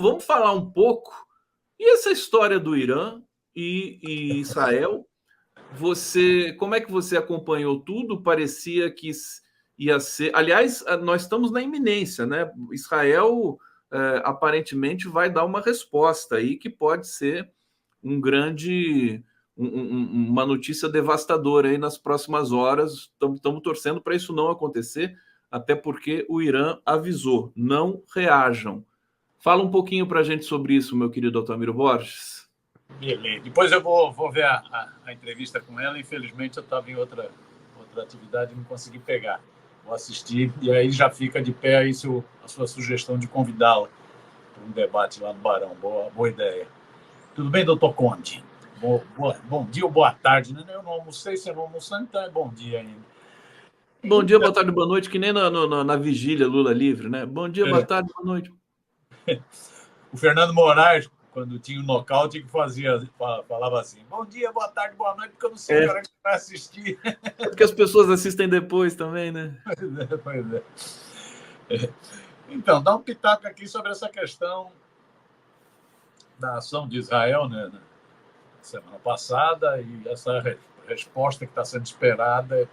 vamos falar um pouco. E essa história do Irã e Israel? Como é que você acompanhou tudo? Parecia que ia ser. Aliás, nós estamos na iminência, né? Israel aparentemente vai dar uma resposta aí que pode ser um grande, uma notícia devastadora aí nas próximas horas. Estamos torcendo para isso não acontecer, até porque o Irã avisou: não reajam. Fala um pouquinho para a gente sobre isso, meu querido Altamiro Borges. Beleza. Depois eu vou ver a entrevista com ela. Infelizmente, eu estava em outra atividade e não consegui pegar. Vou assistir e aí já fica de pé aí a sua sugestão de convidá-la para um debate lá no Barão. Boa ideia. Tudo bem, doutor Conde? Bom dia ou boa tarde, né? Eu não almocei, você não almoçou, então é bom dia ainda. Bom dia, boa tarde, boa noite, que nem na vigília Lula livre, né? Bom dia, boa tarde, boa noite. O Fernando Moraes, quando tinha o nocaute, que falava assim: bom dia, boa tarde, boa noite, porque eu não sei que hora que vai assistir. É porque as pessoas assistem depois também, né? Pois é. Então, dá um pitaco aqui sobre essa questão da ação de Israel, né, semana passada, e essa resposta que está sendo esperada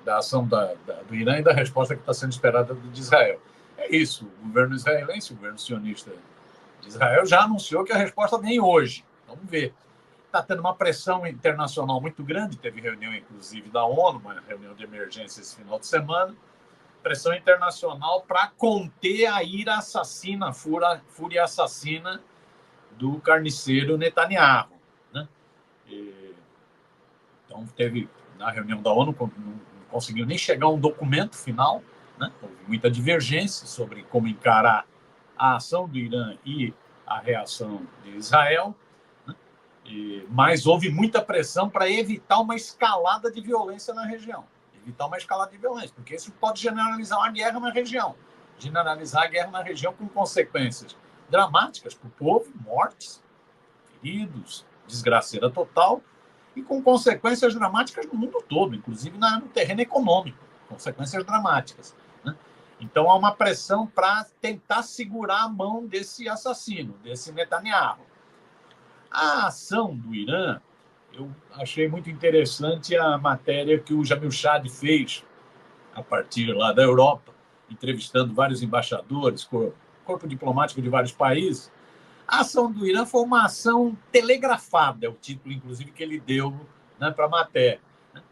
da ação do Irã e da resposta que está sendo esperada de Israel. É isso, o governo israelense, o governo sionista de Israel já anunciou que a resposta vem hoje. Vamos ver. Está tendo uma pressão internacional muito grande, teve reunião, inclusive, da ONU, uma reunião de emergência esse final de semana, pressão internacional para conter a ira assassina, a fúria assassina do carniceiro Netanyahu. Né? Então, teve, na reunião da ONU, não conseguiu nem chegar a um documento final, né? Houve muita divergência sobre como encarar a ação do Irã e a reação de Israel, né? Mas houve muita pressão para evitar uma escalada de violência na região. Evitar uma escalada de violência, porque isso pode generalizar uma guerra na região. Generalizar a guerra na região com consequências dramáticas para o povo, mortes, feridos, desgraceira total, e com consequências dramáticas no mundo todo, inclusive no terreno econômico, consequências dramáticas. Né? Então, há uma pressão para tentar segurar a mão desse assassino, desse Netanyahu. A ação do Irã, eu achei muito interessante a matéria que o Jamil Chad fez a partir lá da Europa, entrevistando vários embaixadores, corpo diplomático de vários países. A ação do Irã foi uma ação telegrafada, é o título, inclusive, que ele deu, né, para a matéria.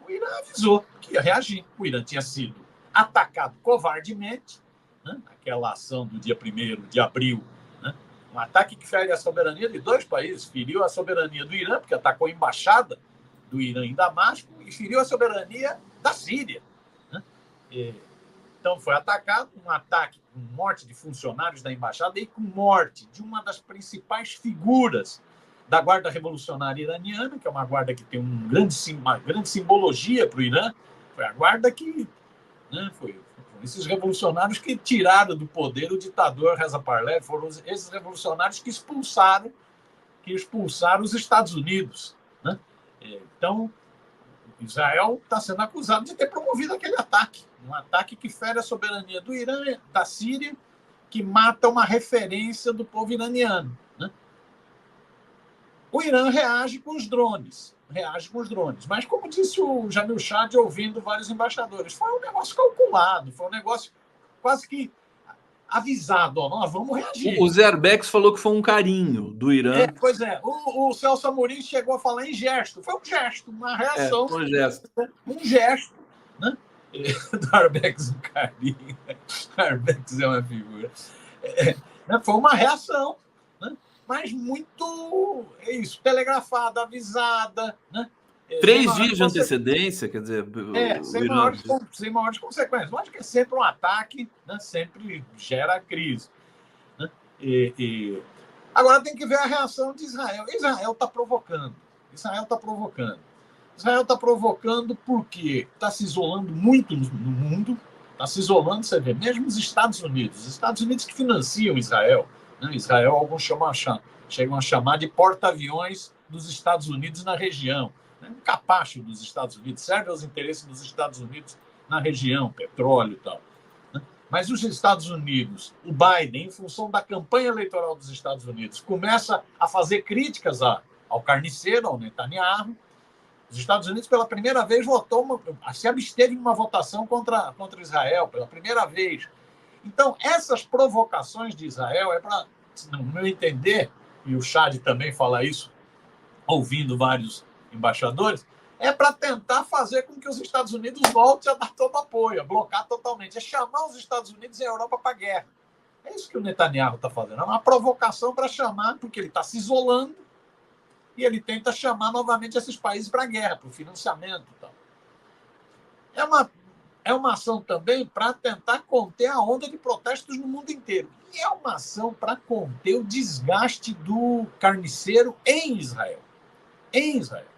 O Irã avisou que ia reagir. O Irã tinha sido atacado covardemente, né, aquela ação do dia 1º de abril, né, um ataque que fere a soberania de 2 países, feriu a soberania do Irã, porque atacou a embaixada do Irã em Damasco, e feriu a soberania da Síria. Né? Então, foi atacado, um ataque com morte de funcionários da embaixada e com morte de uma das principais figuras da Guarda Revolucionária Iraniana, que é uma guarda que tem uma grande simbologia para o Irã. Foi a guarda que... Né, foram esses revolucionários que tiraram do poder o ditador Reza Pahlavi, foram esses revolucionários que expulsaram os Estados Unidos. Né? Então, Israel está sendo acusado de ter promovido aquele ataque, um ataque que fere a soberania do Irã, da Síria, que mata uma referência do povo iraniano. Né? O Irã reage com os drones, mas como disse o Jamil Chad, ouvindo vários embaixadores, foi um negócio calculado, foi um negócio quase que avisado, ó, nós vamos reagir. O Zé Arbex falou que foi um carinho do Irã. Pois é, o Celso Amorim chegou a falar em gesto, foi um gesto, uma reação. Um gesto. Um gesto, né? Do Arbex, um carinho. Arbex é uma figura. Foi uma reação, né? Mas muito, telegrafada, avisada, né? 3 dias de antecedência, quer dizer... sem maiores consequências. Lógico que é sempre um ataque, né? Sempre gera crise. Né? Agora tem que ver a reação de Israel. Israel está provocando. Israel está provocando porque está se isolando muito no mundo, está se isolando, você vê, mesmo os Estados Unidos que financiam Israel, né? Israel, alguns chegam a chamar de porta-aviões dos Estados Unidos na região, né? Um capacho dos Estados Unidos, serve aos interesses dos Estados Unidos na região, petróleo e tal. Né? Mas os Estados Unidos, o Biden, em função da campanha eleitoral dos Estados Unidos, começa a fazer críticas ao carniceiro, ao Netanyahu. Os Estados Unidos, pela primeira vez, se absteve em uma votação contra Israel, pela primeira vez. Então, essas provocações de Israel é para, no meu entender, e o Chad também fala isso, ouvindo vários embaixadores, é para tentar fazer com que os Estados Unidos voltem a dar todo apoio, a bloquear totalmente, é chamar os Estados Unidos e a Europa para a guerra. É isso que o Netanyahu está fazendo, é uma provocação para chamar, porque ele está se isolando, e ele tenta chamar novamente esses países para a guerra, para o financiamento e tal. É uma ação também para tentar conter a onda de protestos no mundo inteiro. E é uma ação para conter o desgaste do carniceiro em Israel. Em Israel.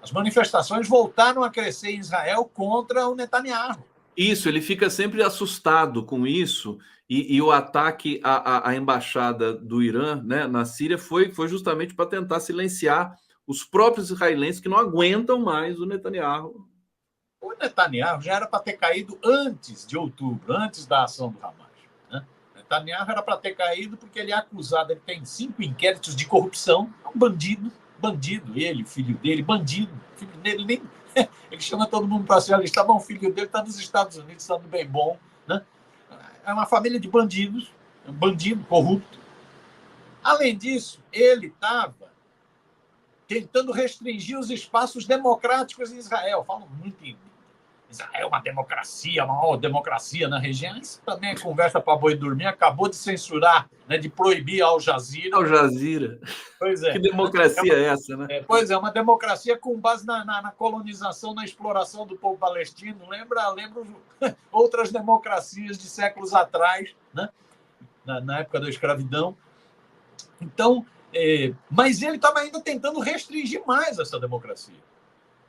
As manifestações voltaram a crescer em Israel contra o Netanyahu. Isso, ele fica sempre assustado com isso, e o ataque à embaixada do Irã, né, na Síria foi justamente para tentar silenciar os próprios israelenses que não aguentam mais o Netanyahu. O Netanyahu já era para ter caído antes de outubro, antes da ação do Hamas. Né? Netanyahu era para ter caído porque ele é acusado, ele tem 5 inquéritos de corrupção, é um bandido, ele, filho dele, bandido, filho dele nem... Ele chama todo mundo para ser alista. Bom, o filho dele está nos Estados Unidos, está no bem bom. Né? É uma família de bandidos, um bandido corrupto. Além disso, ele estava tentando restringir os espaços democráticos em Israel. Falam muito em Israel, uma maior democracia na região. Isso também é conversa para boi dormir. Acabou de censurar, né, de proibir Al Jazeera. Al Jazeera. Pois é. Que democracia é essa, né? Pois é, uma democracia com base na colonização, na exploração do povo palestino. Lembra outras democracias de séculos atrás, né? Na época da escravidão. Então, mas ele estava ainda tentando restringir mais essa democracia,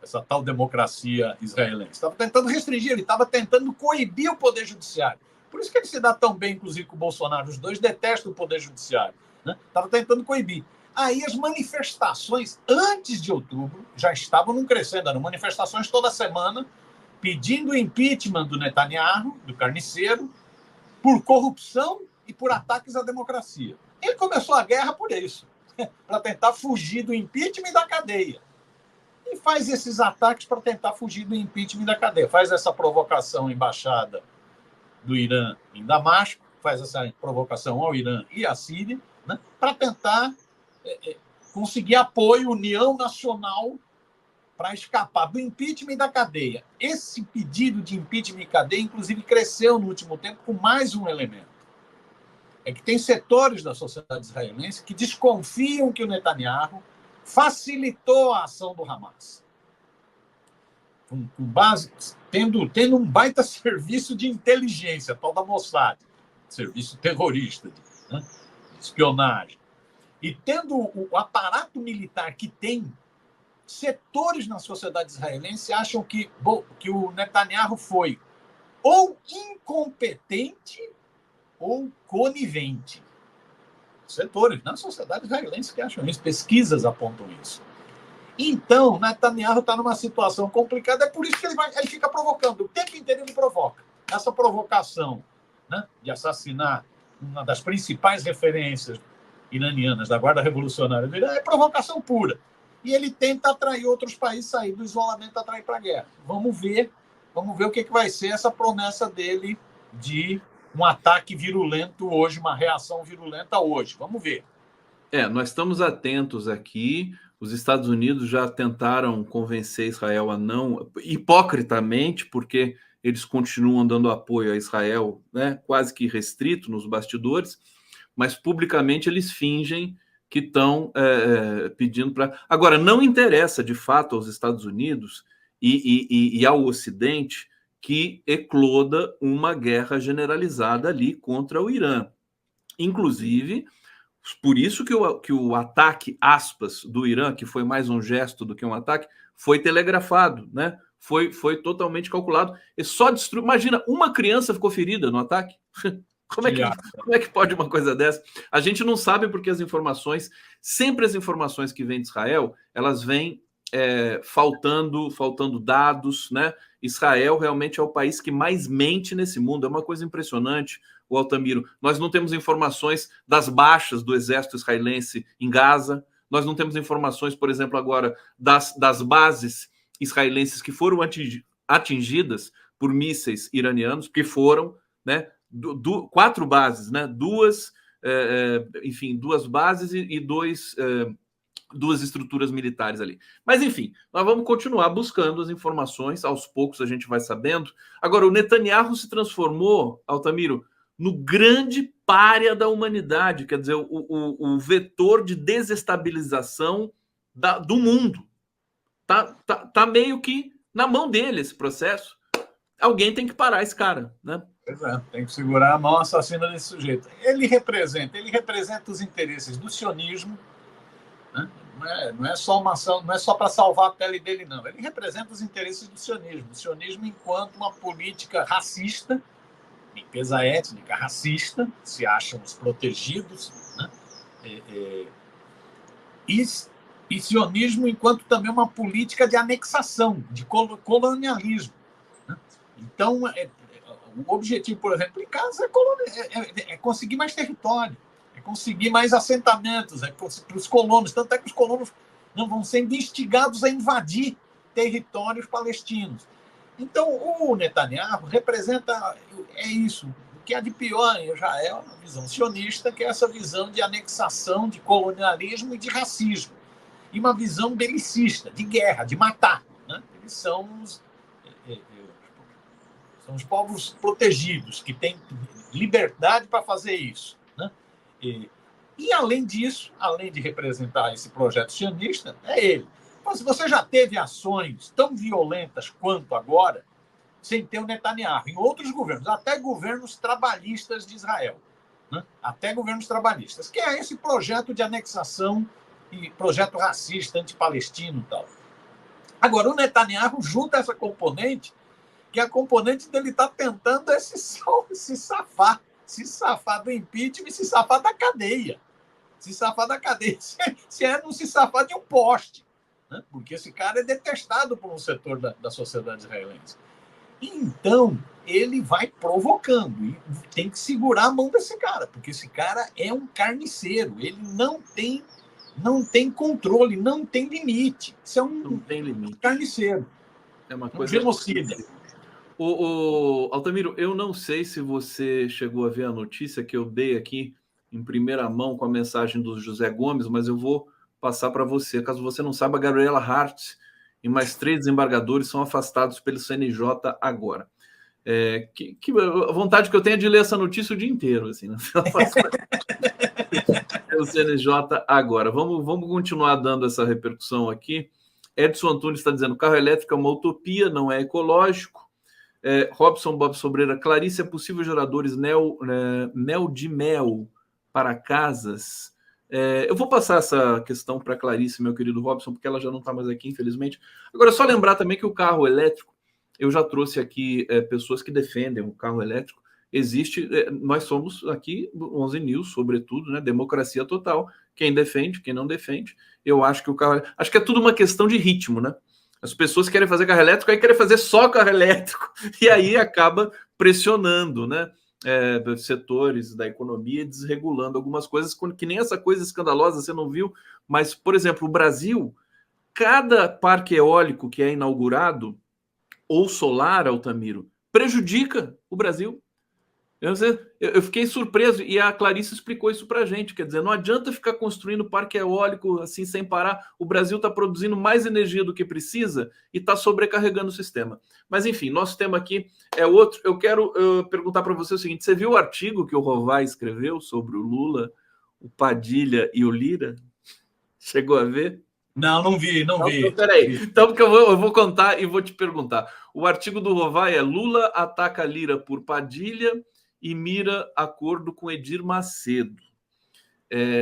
essa tal democracia israelense. Estava tentando restringir, ele estava tentando coibir o poder judiciário. Por isso que ele se dá tão bem, inclusive, com o Bolsonaro. Os dois detestam o poder judiciário. Né? Estava tentando coibir. Aí as manifestações, antes de outubro, já estavam crescendo. Eram manifestações toda semana, pedindo o impeachment do Netanyahu, do carniceiro, por corrupção e por ataques à democracia. Ele começou a guerra por isso, para tentar fugir do impeachment e da cadeia. E faz esses ataques para tentar fugir do impeachment e da cadeia. Faz essa provocação à embaixada do Irã em Damasco, faz essa provocação ao Irã e à Síria, né, para tentar conseguir apoio, união nacional, para escapar do impeachment e da cadeia. Esse pedido de impeachment e cadeia, inclusive, cresceu no último tempo com mais um elemento. É que tem setores da sociedade israelense que desconfiam que o Netanyahu facilitou a ação do Hamas. Com base, tendo um baita serviço de inteligência, tal da Mossad, serviço terrorista, né, de espionagem. E tendo o aparato militar que tem, setores na sociedade israelense acham que o Netanyahu foi ou incompetente ou conivente. Setores na sociedade israelense que acham isso, pesquisas apontam isso. Então, Netanyahu está numa situação complicada, é por isso que ele fica provocando, o tempo inteiro ele provoca. Essa provocação, né, de assassinar uma das principais referências iranianas da Guarda Revolucionária do Irã é provocação pura. E ele tenta atrair outros países, sair do isolamento, atrair para a guerra. Vamos ver o que vai ser essa promessa dele de um ataque virulento hoje, uma reação virulenta hoje. Vamos ver. Nós estamos atentos aqui. Os Estados Unidos já tentaram convencer Israel a não, hipocritamente, porque eles continuam dando apoio a Israel, né, quase que restrito nos bastidores, mas publicamente eles fingem que estão pedindo para... Agora, não interessa, de fato, aos Estados Unidos e ao Ocidente que ecloda uma guerra generalizada ali contra o Irã. Inclusive, por isso que o ataque, aspas, do Irã, que foi mais um gesto do que um ataque, foi telegrafado, né? Foi totalmente calculado. E só destruiu... Imagina, uma criança ficou ferida no ataque. Como é que pode uma coisa dessa? A gente não sabe porque sempre as informações que vêm de Israel, elas vêm faltando dados, né? Israel realmente é o país que mais mente nesse mundo. É uma coisa impressionante, o Altamiro. Nós não temos informações das baixas do exército israelense em Gaza. Nós não temos informações, por exemplo, agora das bases israelenses que foram atingidas por mísseis iranianos, que foram, né? 4 bases, né? Duas bases e duas estruturas militares ali. Mas, enfim, nós vamos continuar buscando as informações, aos poucos a gente vai sabendo. Agora, o Netanyahu se transformou, Altamiro, no grande pária da humanidade, quer dizer, o vetor de desestabilização do mundo. Tá meio que na mão dele esse processo. Alguém tem que parar esse cara, né? Pois é, tem que segurar a mão assassina desse sujeito. Ele representa os interesses do sionismo, né? Não é só uma ação, não é só para salvar a pele dele, não. Ele representa os interesses do sionismo. O sionismo enquanto uma política racista, limpeza étnica, racista, se acham os protegidos, né? E sionismo enquanto também uma política de anexação, de colonialismo, né? Então, o objetivo, por exemplo, em casa é conseguir mais território, é conseguir mais assentamentos, para os colonos. Tanto é que os colonos não vão sendo instigados a invadir territórios palestinos. Então, o Netanyahu representa isso. O que há de pior em Israel, uma visão sionista, que é essa visão de anexação, de colonialismo e de racismo. E uma visão belicista, de guerra, de matar, né? Eles são os povos protegidos, que têm liberdade para fazer isso, né? E, além disso, além de representar esse projeto sionista, é ele. Mas você já teve ações tão violentas quanto agora, sem ter o Netanyahu, em outros governos, até governos trabalhistas de Israel, né? Até governos trabalhistas, que é esse projeto de anexação e projeto racista, anti-palestino e tal. Agora, o Netanyahu junta essa componente, que é a componente dele estar tentando se safar do impeachment e se safar da cadeia. Se safar da cadeia, se não se safar de um poste, né? Porque esse cara é detestado por um setor da sociedade israelense. Então, ele vai provocando, e tem que segurar a mão desse cara, porque esse cara é um carniceiro, ele não tem controle, não tem limite. Isso é um carniceiro. É uma coisa genocida. Altamiro, eu não sei se você chegou a ver a notícia que eu dei aqui em primeira mão com a mensagem do José Gomes, mas eu vou passar para você. Caso você não saiba, a Gabriela Hart e mais 3 desembargadores são afastados pelo CNJ agora. A vontade que eu tenho é de ler essa notícia o dia inteiro, assim, né? Pelo CNJ agora. Vamos continuar dando essa repercussão aqui. Edson Antunes está dizendo: carro elétrico é uma utopia, não é ecológico. Robson Bob Sobreira: Clarice, é possível geradores mel de mel para casas? Eu vou passar essa questão para Clarice, meu querido Robson, porque ela já não está mais aqui, infelizmente. Agora, só lembrar também que o carro elétrico, eu já trouxe aqui pessoas que defendem o carro elétrico. Existe, nós somos aqui, 11 News, sobretudo, né, democracia total. Quem defende, quem não defende. Eu acho que acho que é tudo uma questão de ritmo, né? As pessoas querem fazer carro elétrico, aí querem fazer só carro elétrico, e aí acaba pressionando, né? Setores da economia, desregulando algumas coisas, que nem essa coisa escandalosa, você não viu, mas, por exemplo, o Brasil, cada parque eólico que é inaugurado, ou solar, Altamiro, prejudica o Brasil. Eu fiquei surpreso, e a Clarice explicou isso para a gente, quer dizer, não adianta ficar construindo parque eólico assim sem parar, o Brasil está produzindo mais energia do que precisa e está sobrecarregando o sistema. Mas enfim, nosso tema aqui é outro. Eu quero perguntar para você o seguinte: você viu o artigo que o Rovai escreveu sobre o Lula, o Padilha e o Lira? Chegou a ver? Não vi. Então, peraí. Então, porque eu vou contar e vou te perguntar. O artigo do Rovai é: Lula ataca Lira por Padilha e mira acordo com Edir Macedo.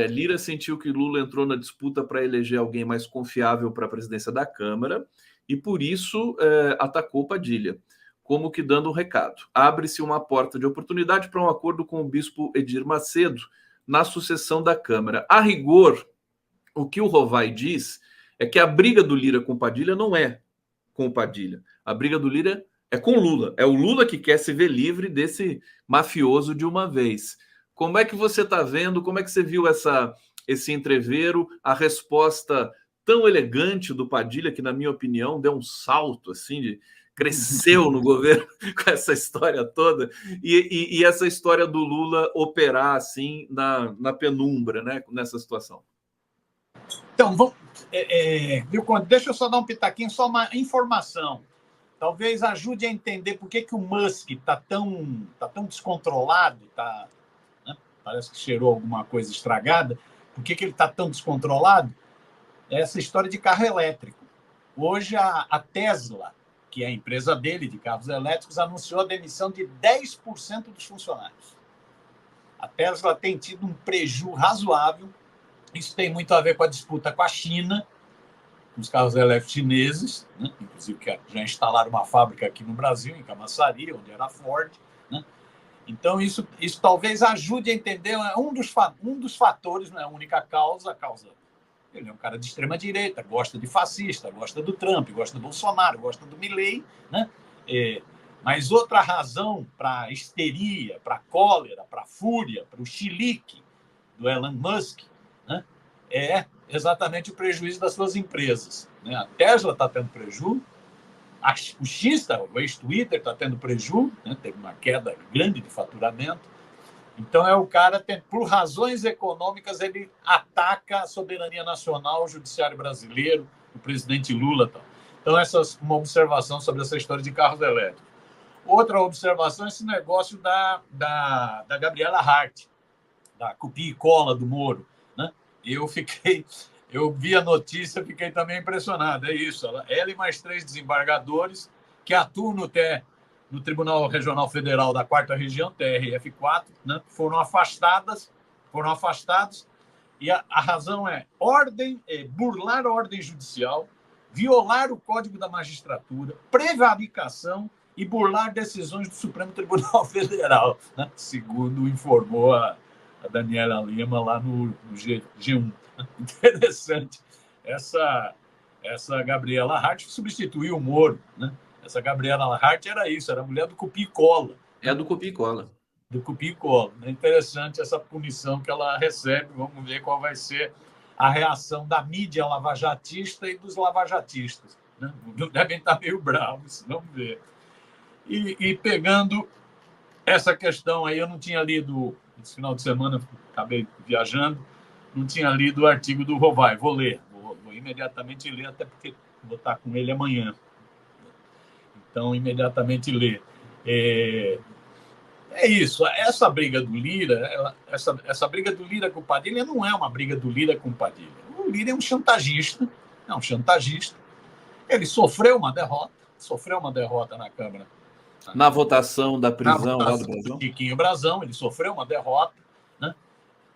Lira sentiu que Lula entrou na disputa para eleger alguém mais confiável para a presidência da Câmara e, por isso, atacou Padilha, como que dando um recado. Abre-se uma porta de oportunidade para um acordo com o bispo Edir Macedo na sucessão da Câmara. A rigor, o que o Rovai diz é que a briga do Lira com o Padilha não é com o Padilha. A briga do Lira é com o Lula. É o Lula que quer se ver livre desse mafioso de uma vez. Como é que você está vendo? Como é que você viu esse entrevero? A resposta tão elegante do Padilha, que, na minha opinião, deu um salto, assim, cresceu no governo com essa história toda, e essa história do Lula operar, assim, na penumbra, né, nessa situação. Então, deixa eu só dar um pitaquinho, só uma informação. Talvez ajude a entender por que o Musk está tão descontrolado, né? Parece que cheirou alguma coisa estragada. Por que ele está tão descontrolado? É essa história de carro elétrico. Hoje, a Tesla, que é a empresa dele de carros elétricos, anunciou a demissão de 10% dos funcionários. A Tesla tem tido um prejuízo razoável. Isso tem muito a ver com a disputa com a China, com os carros elétricos chineses, né? Inclusive que já instalaram uma fábrica aqui no Brasil, em Camaçari, onde era a Ford, né? Então, isso talvez ajude a entender um dos fatores, não é a única causa. Ele é um cara de extrema-direita, gosta de fascista, gosta do Trump, gosta do Bolsonaro, gosta do Milei, né? Mas outra razão para a histeria, para a cólera, para a fúria, para o chilique do Elon Musk, né, é exatamente o prejuízo das suas empresas, né? A Tesla está tendo prejuízo, o X, o ex-Twitter, está tendo prejuízo, né? Teve uma queda grande de faturamento. Então, o cara, por razões econômicas, ele ataca a soberania nacional, o judiciário brasileiro, o presidente Lula. Então, essa é uma observação sobre essa história de carros elétricos. Outra observação é esse negócio da Gabriela Hart, da copia e cola do Moro, né? Eu vi a notícia, fiquei também impressionado. É isso, ela e mais 3 desembargadores que atuam no Tribunal Regional Federal da 4ª Região, TRF4, né, foram afastados, e a razão é burlar a ordem judicial, violar o Código da Magistratura, prevaricação e burlar decisões do Supremo Tribunal Federal, né, segundo informou a Daniela Lima lá no G1. Interessante. Essa Gabriela Hart substituiu o Moro, né? Essa Gabriela Hart era isso, era a mulher do copia e cola. É do copia e cola. Do copia e cola. É interessante essa punição que ela recebe. Vamos ver qual vai ser a reação da mídia lavajatista e dos lavajatistas, né? Devem estar meio bravos, vamos ver. E pegando essa questão aí, eu não tinha lido, esse final de semana, acabei viajando, não tinha lido o artigo do Rovai. Vou ler, vou imediatamente ler, até porque vou estar com ele amanhã. Então, imediatamente ler. É isso, essa briga do Lira, essa briga do Lira com o Padilha não é uma briga do Lira com o Padilha. O Lira é um chantagista, Ele sofreu uma derrota na Câmara. Na votação da prisão lá do Brasil. Chiquinho Brazão, ele sofreu uma derrota, né?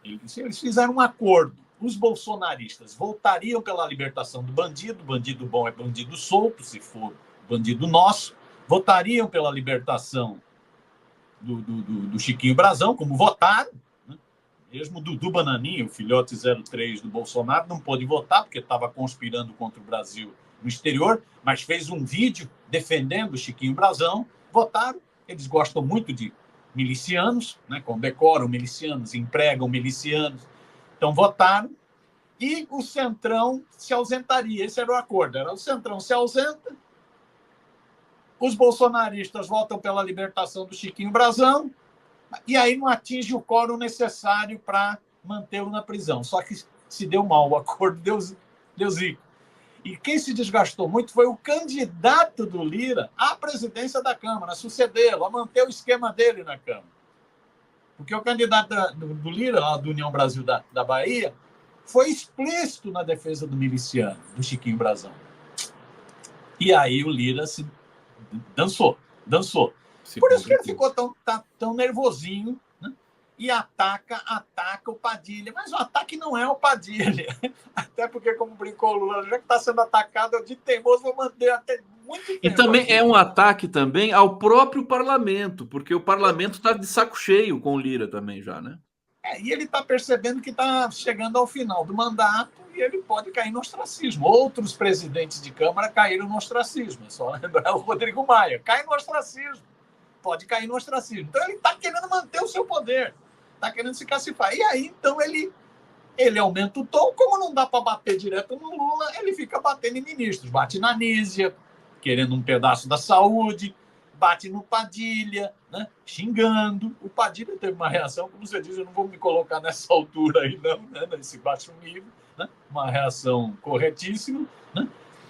Eles fizeram um acordo. Os bolsonaristas votariam pela libertação do bandido. Bandido bom é bandido solto, se for bandido nosso. Votariam pela libertação do Chiquinho Brazão, como votaram, né? Mesmo Dudu Bananinha, o filhote 03 do Bolsonaro, não pôde votar porque estava conspirando contra o Brasil no exterior, mas fez um vídeo defendendo o Chiquinho Brazão. Votaram. Eles gostam muito de milicianos, né? Condecoram milicianos, empregam milicianos. Então, votaram. E o Centrão se ausentaria. Esse era o acordo. O Centrão se ausenta, os bolsonaristas votam pela libertação do Chiquinho Brazão, e aí não atinge o quórum necessário para mantê-lo na prisão. Só que se deu mal, o acordo deu zica. E quem se desgastou muito foi o candidato do Lira à presidência da Câmara, a sucedê-lo, a manter o esquema dele na Câmara. Porque o candidato do Lira, lá do União Brasil da Bahia, foi explícito na defesa do miliciano, do Chiquinho Brazão. E aí o Lira se dançou. Por isso que ele ficou tão nervosinho, né? E ataca o Padilha. Mas o ataque não é o Padilha. Até porque, como brincou o Lula, já que está sendo atacado, eu de teimoso vou manter até muito tempo. E também é um ataque também ao próprio parlamento, porque o parlamento está de saco cheio com o Lira também já, né? E ele está percebendo que está chegando ao final do mandato e ele pode cair no ostracismo. Outros presidentes de Câmara caíram no ostracismo. É só lembrar o Rodrigo Maia. Cai no ostracismo. Pode cair no ostracismo. Então, ele está querendo manter o seu poder. Está querendo se cacifar. E aí, então, ele aumenta o tom. Como não dá para bater direto no Lula, ele fica batendo em ministros. Bate na Nízia, querendo um pedaço da saúde, bate no Padilha, né? Xingando. O Padilha teve uma reação, como você diz, eu não vou me colocar nessa altura aí, não, né? Nesse baixo nível, né? Uma reação corretíssima, né?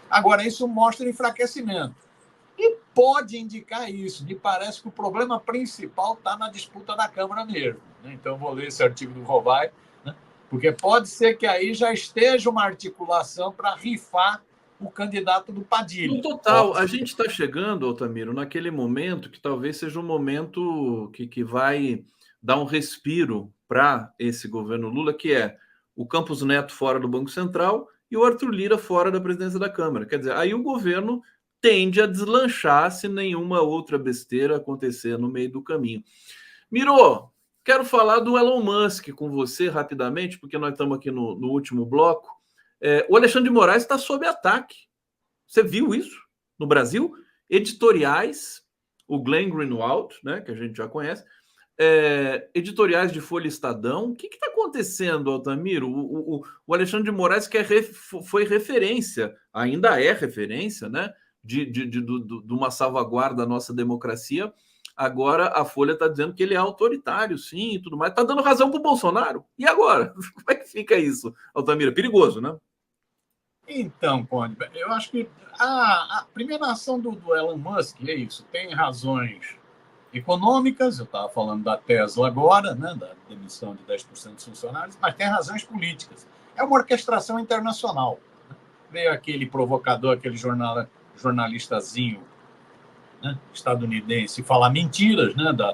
Agora, isso mostra enfraquecimento. E pode indicar isso. Me parece que o problema principal está na disputa da Câmara mesmo, né? Então, eu vou ler esse artigo do Rovai, né? Porque pode ser que aí já esteja uma articulação para rifar o candidato do Padilha. No total, a gente está chegando, Altamiro, naquele momento que talvez seja um momento que vai dar um respiro para esse governo Lula, que é o Campos Neto fora do Banco Central e o Arthur Lira fora da presidência da Câmara. Quer dizer, aí o governo tende a deslanchar se nenhuma outra besteira acontecer no meio do caminho. Miro, quero falar do Elon Musk com você rapidamente, porque nós estamos aqui no último bloco. O Alexandre de Moraes está sob ataque. Você viu isso no Brasil? Editoriais, o Glenn Greenwald, né, que a gente já conhece, editoriais de Folha e Estadão. O que está acontecendo, Altamiro? O Alexandre de Moraes foi referência, ainda é referência, né, de uma salvaguarda da nossa democracia. Agora a Folha está dizendo que ele é autoritário, sim, e tudo mais. Está dando razão para o Bolsonaro. E agora? Como é que fica isso, Altamiro? Perigoso, né? Então, Conde, eu acho que a primeira ação do Elon Musk é isso. Tem razões econômicas, eu estava falando da Tesla agora, né, da demissão de 10% dos funcionários, mas tem razões políticas. É uma orquestração internacional. Veio aquele provocador, aquele jornalistazinho, né, estadunidense, falar mentiras, né, do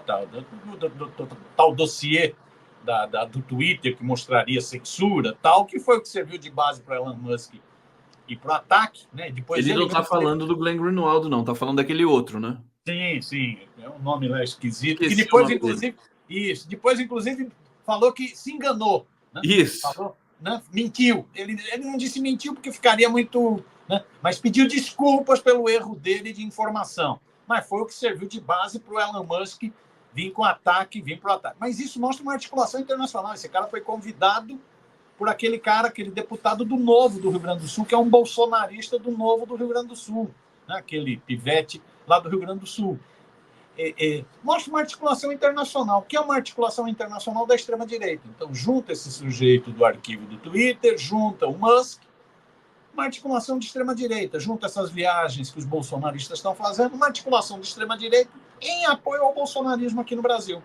tal dossiê do Twitter que mostraria censura, tal, que foi o que serviu de base para Elon Musk e para o ataque, né? Depois ele não está falando do Glenn Greenwald, não, está falando daquele outro, né? Sim, é um nome lá esquisito. Esqueci que depois, inclusive, falou que se enganou. Né? Isso. Falou, né? Mentiu. Ele não disse mentiu porque ficaria muito. Né? Mas pediu desculpas pelo erro dele de informação. Mas foi o que serviu de base para o Elon Musk vir com ataque, vir para o ataque. Mas isso mostra uma articulação internacional. Esse cara foi convidado por aquele cara, aquele deputado do Novo do Rio Grande do Sul, que é um bolsonarista do Novo do Rio Grande do Sul, né? Aquele pivete lá do Rio Grande do Sul. Mostra uma articulação internacional, que é uma articulação internacional da extrema-direita. Então, junta esse sujeito do arquivo do Twitter, junta o Musk, uma articulação de extrema-direita, junta essas viagens que os bolsonaristas estão fazendo, uma articulação de extrema-direita em apoio ao bolsonarismo aqui no Brasil,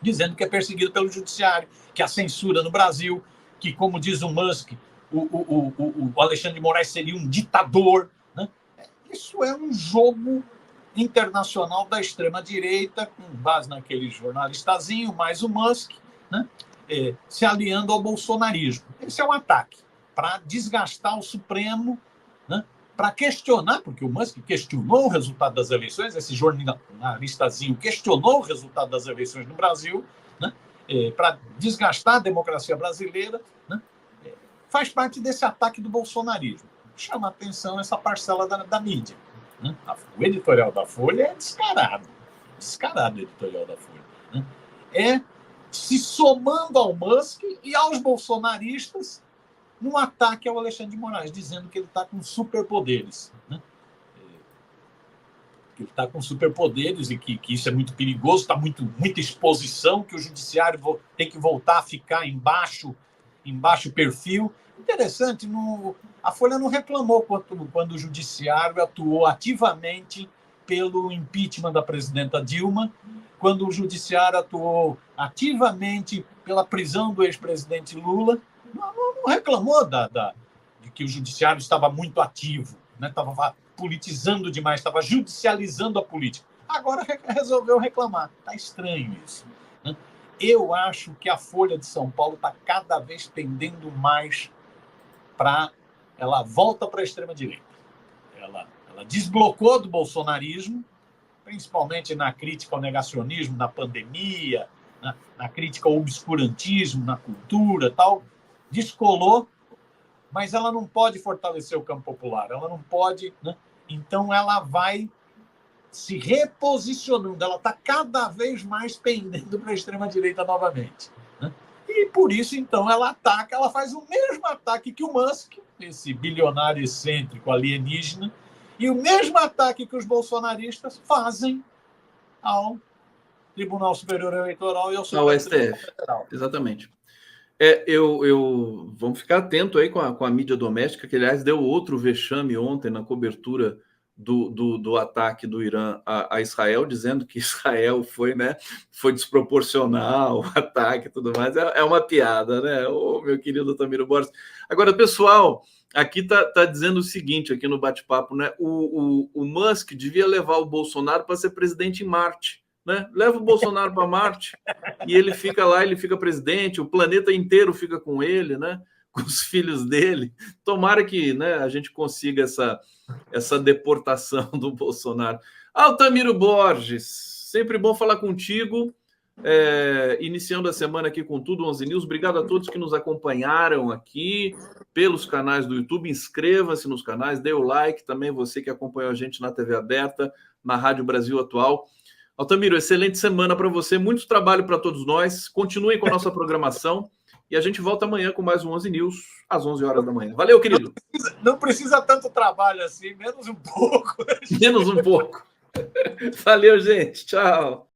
dizendo que é perseguido pelo judiciário, que a censura no Brasil, que, como diz o Musk, o Alexandre de Moraes seria um ditador. Né? Isso é um jogo internacional da extrema-direita, com base naquele jornalistazinho, mais o Musk, né? Se aliando ao bolsonarismo. Esse é um ataque para desgastar o Supremo, né? Para questionar, porque o Musk questionou o resultado das eleições, esse jornalistazinho questionou o resultado das eleições no Brasil, né? Para desgastar a democracia brasileira, né? Faz parte desse ataque do bolsonarismo. Chama a atenção essa parcela da mídia. Né? O editorial da Folha é descarado o editorial da Folha. Né? É se somando ao Musk e aos bolsonaristas num ataque ao Alexandre de Moraes, dizendo que ele está com superpoderes. Né? Que ele está com superpoderes e que isso é muito perigoso, está muita exposição, que o judiciário tem que voltar a ficar em baixo perfil. Interessante, a Folha não reclamou quando o judiciário atuou ativamente pelo impeachment da presidenta Dilma, quando o judiciário atuou ativamente pela prisão do ex-presidente Lula. Não reclamou de que o judiciário estava muito ativo, né? Estava politizando demais, estava judicializando a política. Agora resolveu reclamar. Está estranho isso. Né? Eu acho que a Folha de São Paulo está cada vez tendendo mais para... Ela volta para a extrema-direita. Ela desblocou do bolsonarismo, principalmente na crítica ao negacionismo, na pandemia, na crítica ao obscurantismo, na cultura, tal. Descolou mas ela não pode fortalecer o campo popular, ela não pode, né? Então ela vai se reposicionando, ela está cada vez mais pendendo para a extrema-direita novamente, né? E por isso, então, ela ataca, ela faz o mesmo ataque que o Musk, esse bilionário excêntrico alienígena, e o mesmo ataque que os bolsonaristas fazem ao Tribunal Superior Eleitoral e ao Supremo Tribunal Federal. Exatamente. Vamos ficar atento aí com a mídia doméstica, que, aliás, deu outro vexame ontem na cobertura do ataque do Irã a Israel, dizendo que Israel foi desproporcional o ataque e tudo mais. É uma piada, né? Meu querido Tamiro Borges. Agora, pessoal, aqui tá dizendo o seguinte, aqui no bate-papo, né? O Musk devia levar o Bolsonaro para ser presidente em Marte, né? Leva o Bolsonaro para Marte e ele fica lá, ele fica presidente, o planeta inteiro fica com ele, né? Com os filhos dele. Tomara que, né, a gente consiga essa deportação do Bolsonaro. Altamiro Borges, sempre bom falar contigo. Iniciando a semana aqui com tudo, 11 News. Obrigado a todos que nos acompanharam aqui pelos canais do YouTube. Inscreva-se nos canais, dê o like também, você que acompanhou a gente na TV aberta, na Rádio Brasil Atual. Altamiro, excelente semana para você, muito trabalho para todos nós. Continuem com a nossa programação e a gente volta amanhã com mais um 11 News, às 11 horas da manhã. Valeu, querido. Não precisa tanto trabalho assim, menos um pouco. Menos um pouco. Valeu, gente. Tchau.